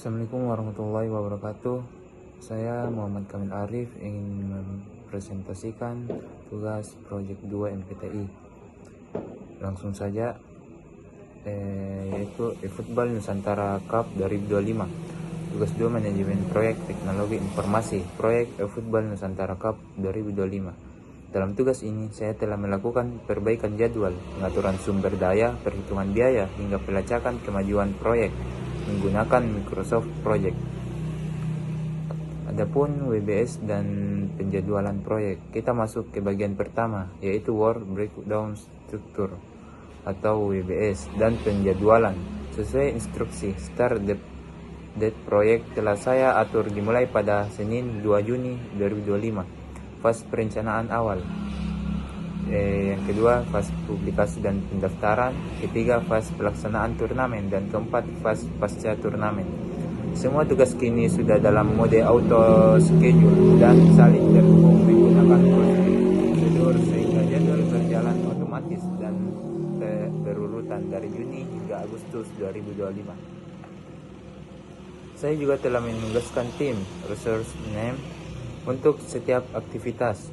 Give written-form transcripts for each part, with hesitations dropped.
Assalamualaikum warahmatullahi wabarakatuh. Saya Muhammad Kamil Arif ingin mempresentasikan tugas proyek 2 MPTI. Langsung saja, yaitu eFootball Nusantara Cup 2025. Tugas 2 Manajemen Proyek Teknologi Informasi Proyek eFootball Nusantara Cup 2025. Dalam tugas ini, saya telah melakukan perbaikan jadwal, pengaturan sumber daya, perhitungan biaya, hingga pelacakan kemajuan proyek menggunakan Microsoft Project. Adapun WBS dan penjadwalan proyek, kita masuk ke bagian pertama, yaitu Work Breakdown Structure atau WBS dan penjadwalan. Sesuai instruksi start date proyek telah saya atur dimulai pada Senin 2 Juni 2025, fase perencanaan awal. Yang kedua, fase publikasi dan pendaftaran. Ketiga, fase pelaksanaan turnamen. Dan keempat, fase pasca turnamen. Semua tugas kini sudah dalam mode auto schedule dan saling terhubung menggunakan prosedur sehingga jadwal berjalan otomatis dan berurutan dari Juni hingga Agustus 2025. Saya juga telah menugaskan tim resource name untuk setiap aktivitas,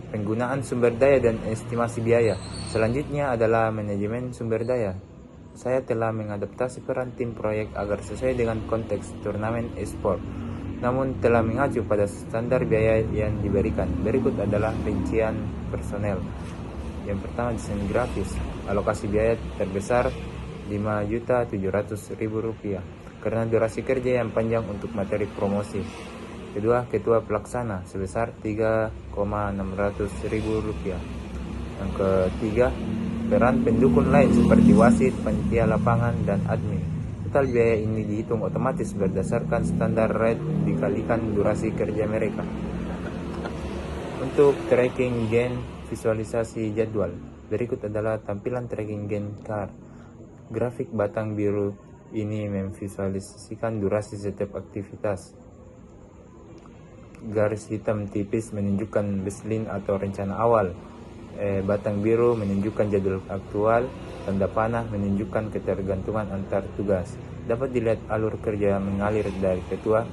penggunaan sumber daya dan estimasi biaya. Selanjutnya adalah manajemen sumber daya. Saya telah mengadaptasi peran tim proyek agar sesuai dengan konteks turnamen e-sport, namun telah mengacu pada standar biaya yang diberikan. Berikut adalah rincian personel. Yang pertama, desain grafis. Alokasi biaya terbesar Rp5.700.000 karena durasi kerja yang panjang untuk materi promosi. Kedua, ketua pelaksana sebesar Rp3.600.000. Yang ketiga, peran pendukung lain seperti wasit, panitia lapangan, dan admin. Total biaya ini dihitung otomatis berdasarkan standar rate dikalikan durasi kerja mereka. Untuk tracking gain visualisasi jadwal, berikut adalah tampilan tracking gain card. Grafik batang biru ini memvisualisasikan durasi setiap aktivitas. Garis hitam tipis menunjukkan baseline atau rencana awal. Batang biru menunjukkan jadwal aktual. Tanda panah menunjukkan ketergantungan antar tugas. Dapat dilihat alur kerja mengalir dari ketua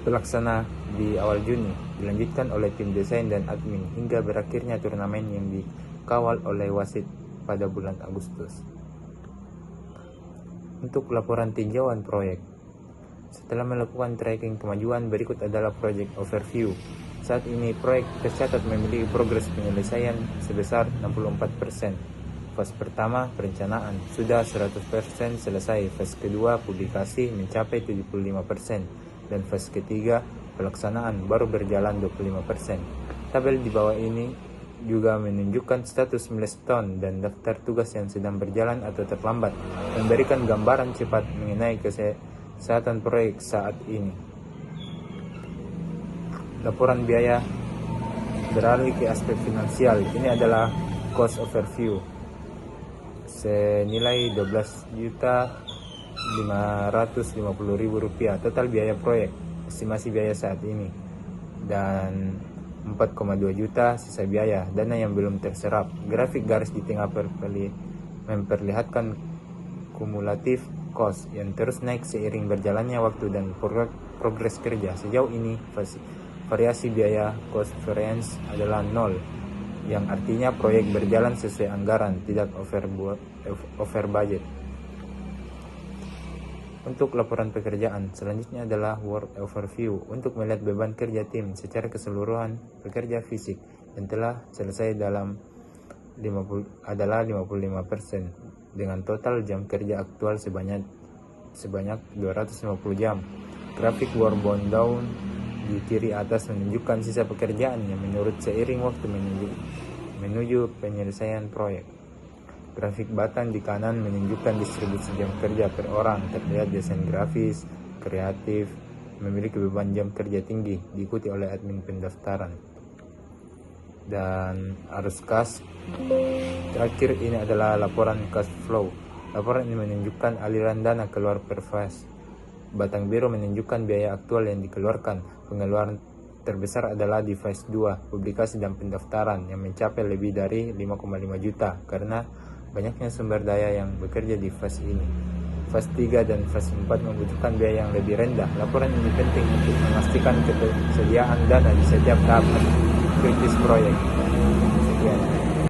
pelaksana di awal Juni, dilanjutkan oleh tim desain dan admin, hingga berakhirnya turnamen yang dikawal oleh wasit pada bulan Agustus. Untuk laporan tinjauan proyek, setelah melakukan tracking kemajuan, berikut adalah project overview. Saat ini proyek tercatat memiliki progres penyelesaian sebesar 64%. Fase pertama, perencanaan, sudah 100% selesai. Fase kedua, publikasi, mencapai 75%. Dan fase ketiga, pelaksanaan, baru berjalan 25%. Tabel di bawah ini juga menunjukkan status milestone dan daftar tugas yang sedang berjalan atau terlambat, memberikan gambaran cepat mengenai kesehatan proyek saat ini. Laporan biaya beralih ke aspek finansial. Ini adalah cost overview senilai Rp12.550.000 total biaya proyek, estimasi biaya saat ini, dan 4,2 juta sisa biaya, dana yang belum terserap. Grafik garis di tengah memperlihatkan kumulatif cost yang terus naik seiring berjalannya waktu dan progres kerja. Sejauh ini variasi biaya cost variance adalah 0, yang artinya proyek berjalan sesuai anggaran, tidak over budget. Untuk laporan pekerjaan, selanjutnya adalah work overview untuk melihat beban kerja tim secara keseluruhan. Pekerja fisik yang telah selesai adalah 55%, dengan total jam kerja aktual sebanyak 250 jam. Grafik work down di kiri atas menunjukkan sisa pekerjaan yang menurut seiring waktu menuju penyelesaian proyek. Grafik batang di kanan menunjukkan distribusi jam kerja per orang. Terlihat desain grafis, kreatif, memiliki beban jam kerja tinggi, diikuti oleh admin pendaftaran dan arus kas. Terakhir, ini adalah laporan cash flow. Laporan ini menunjukkan aliran dana keluar per fase. Batang biru menunjukkan biaya aktual yang dikeluarkan. Pengeluaran terbesar adalah di fase 2, publikasi dan pendaftaran, yang mencapai lebih dari 5,5 juta karena banyaknya sumber daya yang bekerja di fase ini. Fase 3 dan fase 4 membutuhkan biaya yang lebih rendah. Laporan ini penting untuk memastikan ketersediaan dana di setiap tahap kritis proyek. Sekian.